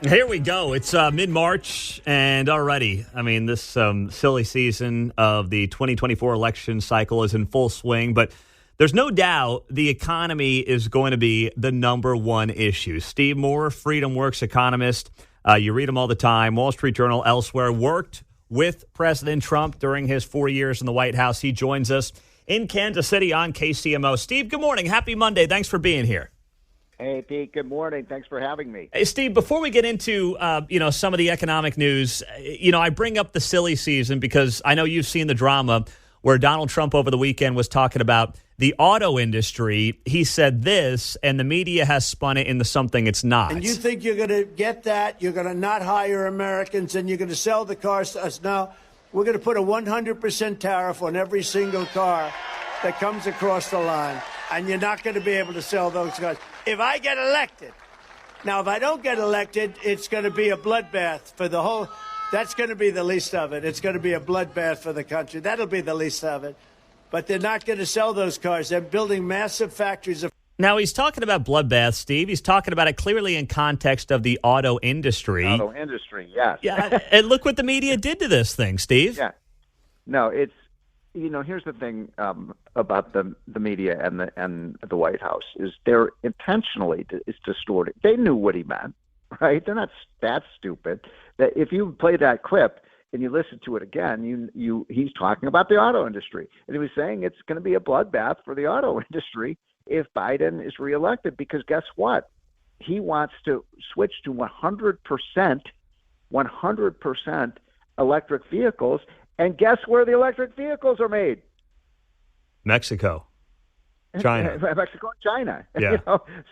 Here we go. It's mid-March, and already, this silly season of the 2024 election cycle is in full swing, but there's no doubt the economy is going to be the number one issue. Steve Moore, FreedomWorks economist, you read him all the time, Wall Street Journal, elsewhere, worked with President Trump during his 4 years in the White House. He joins us in Kansas City on KCMO. Steve, good morning. Happy Monday. Thanks for being here. Hey, Pete. Good morning. Thanks for having me. Hey, Steve, before we get into, some of the economic news, I bring up the silly season because I know you've seen the drama where Donald Trump over the weekend was talking about the auto industry. He said this, and the media has spun it into something it's not. And you think you're going to get that? You're going to not hire Americans and you're going to sell the cars to us? No, we're going to put a 100% tariff on every single car that comes across the line, and you're not going to be able to sell those cars. If I get elected, now if I don't get elected, it's going to be a bloodbath for the whole, that's going to be the least of it. It's going to be a bloodbath for the country. That'll be the least of it. But they're not going to sell those cars. They're building massive factories of. Now, he's talking about bloodbath, Steve. He's talking about it clearly in context of the auto industry. Auto industry, yes. Yeah, and look what the media did to this thing, Steve. Yeah. No, it's, here's the thing about the media and the White House is they're intentionally is distorting. They knew what he meant, right? They're not that stupid. That if you play that clip and you listen to it again, he's talking about the auto industry, and he was saying it's going to be a bloodbath for the auto industry if Biden is reelected. Because guess what? He wants to switch to 100% electric vehicles. And guess where the electric vehicles are made? Mexico. China. Mexico and China. Yeah.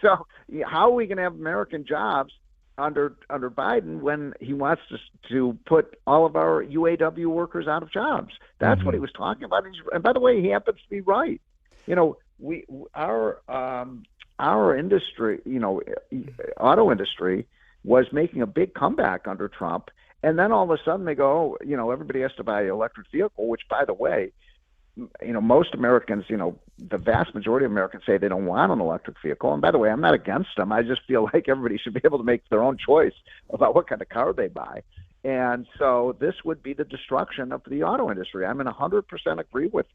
So how are we going to have American jobs under Biden when he wants to put all of our UAW workers out of jobs? That's what he was talking about. And by the way, he happens to be right. Our industry, auto industry was making a big comeback under Trump. And then all of a sudden they go, everybody has to buy an electric vehicle, which, by the way, most Americans, the vast majority of Americans say they don't want an electric vehicle. And by the way, I'm not against them. I just feel like everybody should be able to make their own choice about what kind of car they buy. And so this would be the destruction of the auto industry. I'm in 100% agreement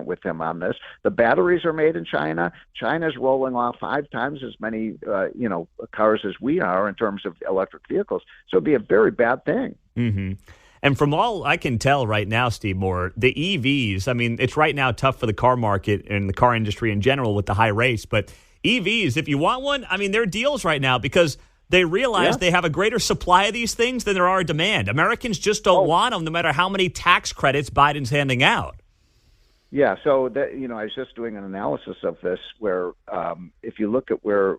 with him on this. The batteries are made in China. China's rolling off 5 times as many, cars as we are in terms of electric vehicles. So it'd be a very bad thing. Mm-hmm. And from all I can tell right now, Steve Moore, the EVs, it's right now tough for the car market and the car industry in general with the high rates. But EVs, if you want one, there are deals right now because they realize they have a greater supply of these things than there are demand. Americans just don't want them no matter how many tax credits Biden's handing out. Yeah, so I was just doing an analysis of this where if you look at where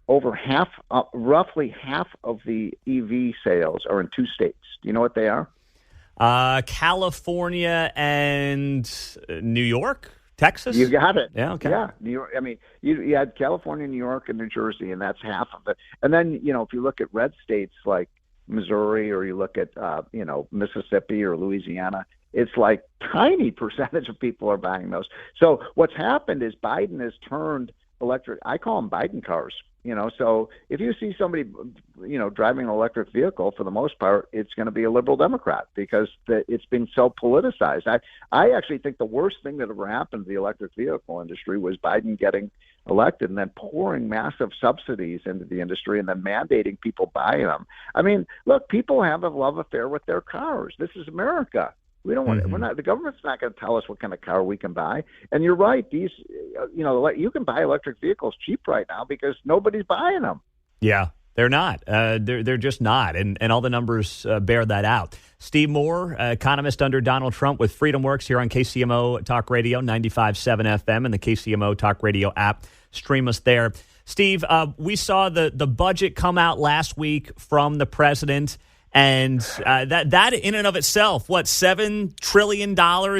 roughly half of the EV sales are in 2 states. Do you know what they are? California and New York, Texas? You got it. Yeah, okay. Yeah, New York. You had California, New York, and New Jersey, and that's half of it. And then, if you look at red states like Missouri or you look at, Mississippi or Louisiana, it's like tiny percentage of people are buying those. So what's happened is Biden has turned electric. I call them Biden cars. So if you see somebody, driving an electric vehicle, for the most part, it's going to be a liberal Democrat because it's been so politicized. I actually think the worst thing that ever happened to the electric vehicle industry was Biden getting elected and then pouring massive subsidies into the industry and then mandating people buy them. Look, people have a love affair with their cars. This is America. We don't want. We're not. The government's not going to tell us what kind of car we can buy. And you're right. These, you can buy electric vehicles cheap right now because nobody's buying them. Yeah, they're not. They're just not. And all the numbers bear that out. Steve Moore, economist under Donald Trump with FreedomWorks here on KCMO Talk Radio 95.7 FM and the KCMO Talk Radio app. Stream us there. Steve, we saw the budget come out last week from the president. And that in and of itself, $7 trillion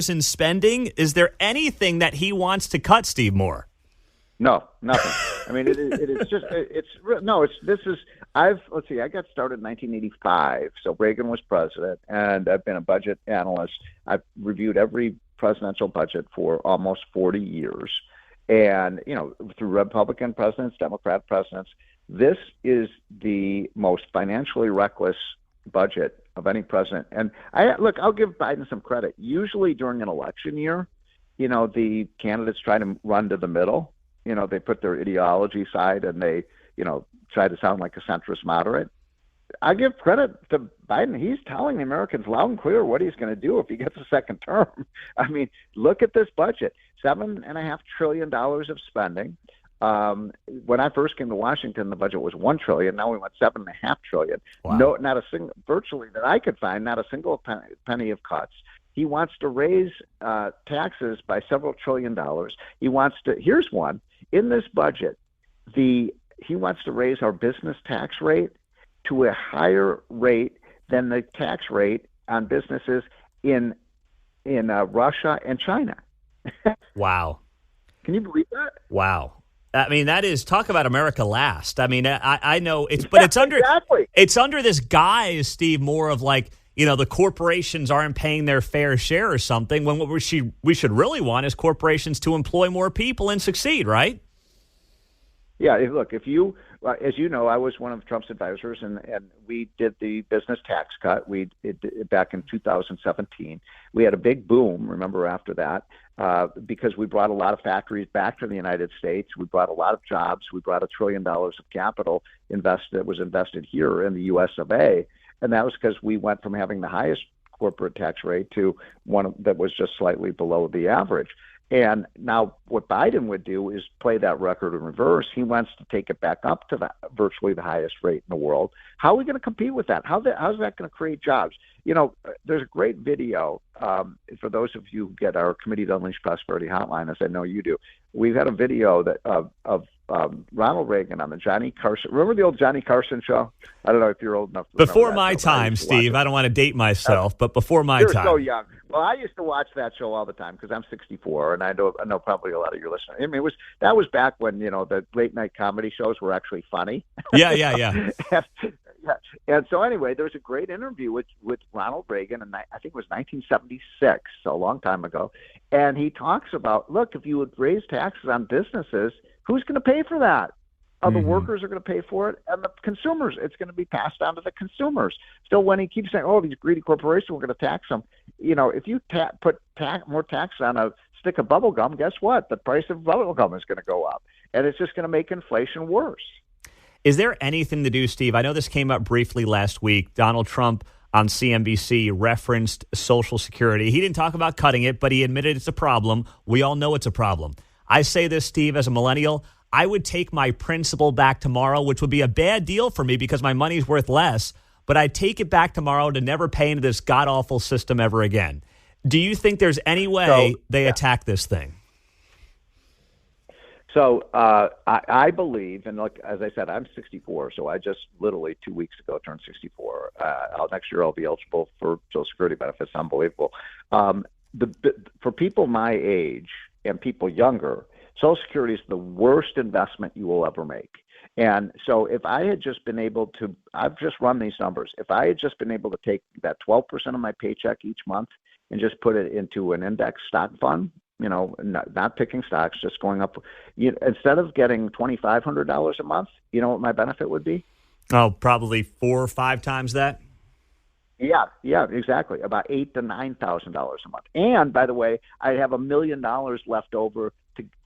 in spending? Is there anything that he wants to cut, Steve Moore? No, nothing. I got started in 1985. So Reagan was president, and I've been a budget analyst. I've reviewed every presidential budget for almost 40 years. And, through Republican presidents, Democrat presidents, This is the most financially reckless budget of any president. And I'll give Biden some credit. Usually during an election year, the candidates try to run to the middle. They put their ideology aside and they, try to sound like a centrist moderate. I give credit to Biden. He's telling the Americans loud and clear what he's going to do if he gets a second term. I mean, look at this budget, $7.5 trillion of spending. When I first came to Washington, the budget was $1 trillion. Now we went $7.5 trillion. Wow. No, not a single, virtually that I could find, not a single penny of cuts. He wants to raise taxes by several $trillion. He wants to. Here's one in this budget. He wants to raise our business tax rate to a higher rate than the tax rate on businesses in Russia and China. Wow. Can you believe that? Wow. I mean, that is, talk about America last. I mean, I know it's under exactly. It's under this guise, Steve, more of like, the corporations aren't paying their fair share or something, when what we should really want is corporations to employ more people and succeed, right? Yeah, look, as you know, I was one of Trump's advisors, and we did the business tax cut. We did back in 2017. We had a big boom, remember, after that, because we brought a lot of factories back to the United States. We brought a lot of jobs. We brought $1 trillion of capital that was invested here in the U.S. of A., and that was because we went from having the highest corporate tax rate to one that was just slightly below the average. And now what Biden would do is play that record in reverse. He wants to take it back up to virtually the highest rate in the world. How are we going to compete with that? How's that going to create jobs? There's a great video for those of you who get our Committee to Unleash Prosperity hotline, as I know you do. We've had a video of Ronald Reagan on the Johnny Carson. Remember the old Johnny Carson show? I don't know if you're old enough to before remember my that, Time, Steve. I don't want to date myself, but before my you're time. So young. Well, I used to watch that show all the time because I'm 64, and I know probably a lot of your listeners. I mean, that was back when the late night comedy shows were actually funny. Yeah. And so anyway, there was a great interview with Ronald Reagan, and I think it was 1976, so a long time ago. And he talks about, look, if you would raise taxes on businesses, who's going to pay for that? The workers are going to pay for it, and the consumers. It's going to be passed on to the consumers. So when he keeps saying, "Oh, these greedy corporations, we're going to tax them," if you put more tax on a stick of bubble gum, guess what? The price of bubble gum is going to go up, and it's just going to make inflation worse. Is there anything to do, Steve? I know this came up briefly last week. Donald Trump on CNBC referenced Social Security. He didn't talk about cutting it, but he admitted it's a problem. We all know it's a problem. I say this, Steve, as a millennial, I would take my principal back tomorrow, which would be a bad deal for me because my money's worth less, but I'd take it back tomorrow to never pay into this god-awful system ever again. Do you think there's any way they attack this thing? So I believe, and look, as I said, I'm 64, so I just literally 2 weeks ago turned 64. Next year I'll be eligible for Social Security benefits. Unbelievable. For people my age and people younger, Social Security is the worst investment you will ever make. And so if I had just been able to, I've just run these numbers, if I had just been able to take that 12% of my paycheck each month and just put it into an index stock fund, not picking stocks, just going up, instead of getting $2,500 a month, you know what my benefit would be? Oh, probably 4 or 5 times that. Yeah, exactly. About $8,000 to $9,000 a month. And by the way, I have $1 million left over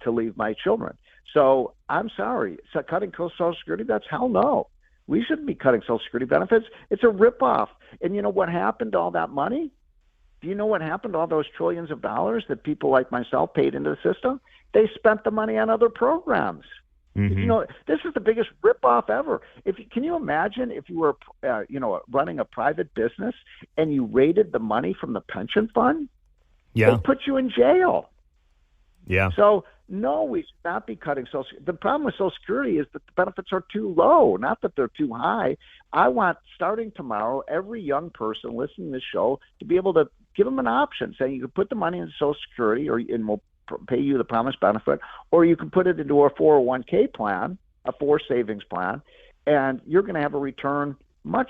to leave my children. So I'm sorry. So cutting Social Security, that's hell no. We shouldn't be cutting Social Security benefits. It's a ripoff. And you know what happened to all that money? Do you know what happened to all those trillions of dollars that people like myself paid into the system? They spent the money on other programs. Mm-hmm. This is the biggest ripoff ever. Can you imagine if you were, running a private business and you raided the money from the pension fund? Yeah. They'd put you in jail. Yeah. So, no, we should not be cutting Social Security. The problem with Social Security is that the benefits are too low, not that they're too high. I want, starting tomorrow, every young person listening to this show to be able to give them an option, saying you can put the money in Social Security and we'll pay you the promised benefit, or you can put it into a 401k plan, a forced savings plan, and you're going to have a return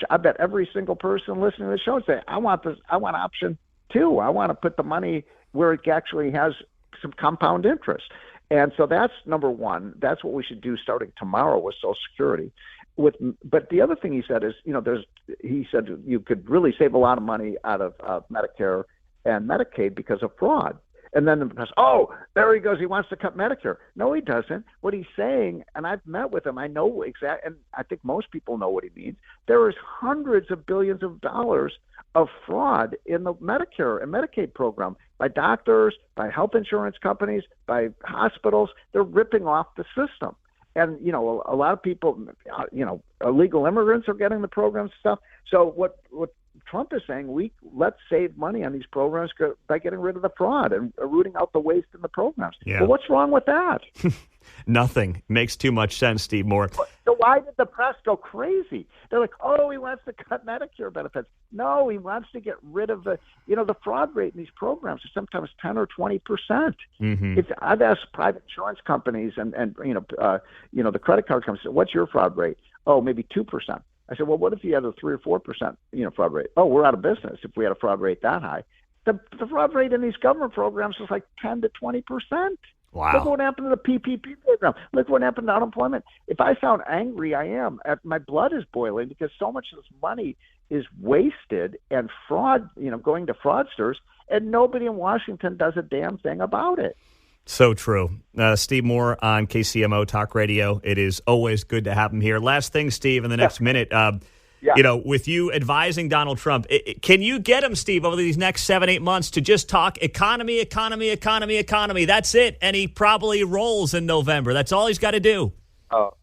I bet every single person listening to the show say, I want option 2. I want to put the money where it actually has some compound interest. And so that's number one. That's what we should do starting tomorrow with Social Security. But the other thing he said is, he said you could really save a lot of money out of Medicare and Medicaid because of fraud. And then the press, there he goes. He wants to cut Medicare. No, he doesn't. What he's saying, and I've met with him, I know exactly, and I think most people know what he means. There is hundreds of billions of dollars of fraud in the Medicare and Medicaid program by doctors, by health insurance companies, by hospitals. They're ripping off the system. And, a lot of people, illegal immigrants are getting the programs and stuff. So what Trump is saying, let's save money on these programs by getting rid of the fraud and rooting out the waste in the programs. Yeah. Well, what's wrong with that? Nothing. Makes too much sense, Steve Moore. So why did the press go crazy? They're like, he wants to cut Medicare benefits. No, he wants to get rid of the fraud rate in these programs is sometimes 10 or 20%. Mm-hmm. I've asked private insurance companies and the credit card companies, what's your fraud rate? Oh, maybe 2%. I said, well, what if you had a 3 or 4% fraud rate? Oh, we're out of business if we had a fraud rate that high. The fraud rate in these government programs is like 10 to 20%. Wow. Look what happened to the PPP program. Look what happened to unemployment. If I sound angry, I am. My blood is boiling because so much of this money is wasted and fraud, going to fraudsters, and nobody in Washington does a damn thing about it. So true. Steve Moore on KCMO Talk Radio. It is always good to have him here. Last thing, Steve, in the next minute. With you advising Donald Trump, can you get him, Steve, over these next 7-8 months to just talk economy? That's it. And he probably rolls in November. That's all he's got to do. Oh,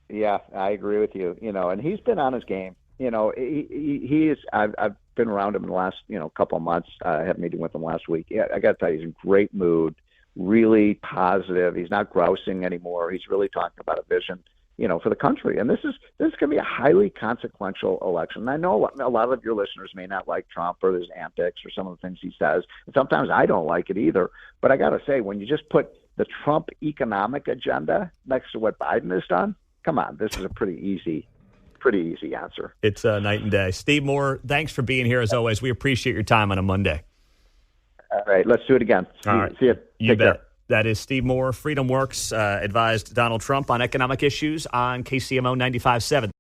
yeah, I agree with you. And he's been on his game. He is. I've been around him in the last, couple of months. I had a meeting with him last week. Yeah, I got to tell you, he's in great mood. Really positive. He's not grousing anymore. He's really talking about a vision, for the country. And this is going to be a highly consequential election. And I know a lot of your listeners may not like Trump or his antics or some of the things he says. And sometimes I don't like it either. But I got to say, when you just put the Trump economic agenda next to what Biden has done, come on, this is a pretty easy answer. It's night and day. Steve Moore, thanks for being here as always. We appreciate your time on a Monday. All right, let's do it again. All right. See you. You bet. Care. That is Steve Moore. FreedomWorks advised Donald Trump on economic issues on KCMO 95.7.